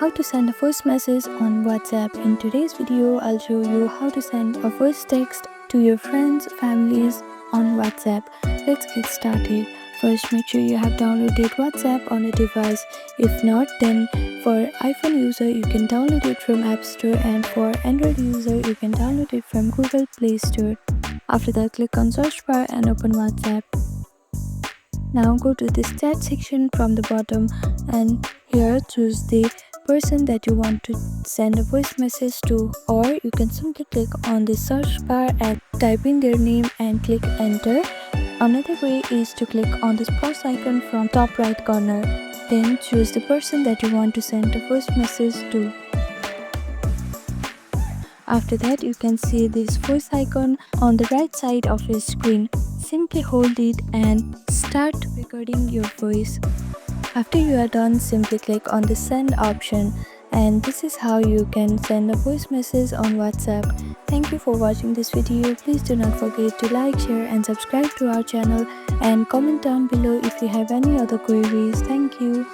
how to send a voice message on WhatsApp. In today's video, I'll show you how to send a voice text to your friends, families on WhatsApp. Let's get started. First, make sure you have downloaded WhatsApp on a device. If not, then for iPhone user, you can download it from App Store, and for Android user, you can download it from Google Play Store. After that, click on search bar and open WhatsApp. Now go to this chat section from the bottom, and here choose the person that you want to send a voice message to, or you can simply click on the search bar and type in their name and click enter. Another way is to click on this plus icon from top right corner. Then choose the person that you want to send a voice message to. After that, you can see this voice icon on the right side of your screen. Simply hold it and start recording your voice. After you are done, simply click on the send option, and this is how you can send a voice message on WhatsApp. Thank you for watching this video. Please do not forget to like, share and subscribe to our channel, and comment down below if you have any other queries. Thank you.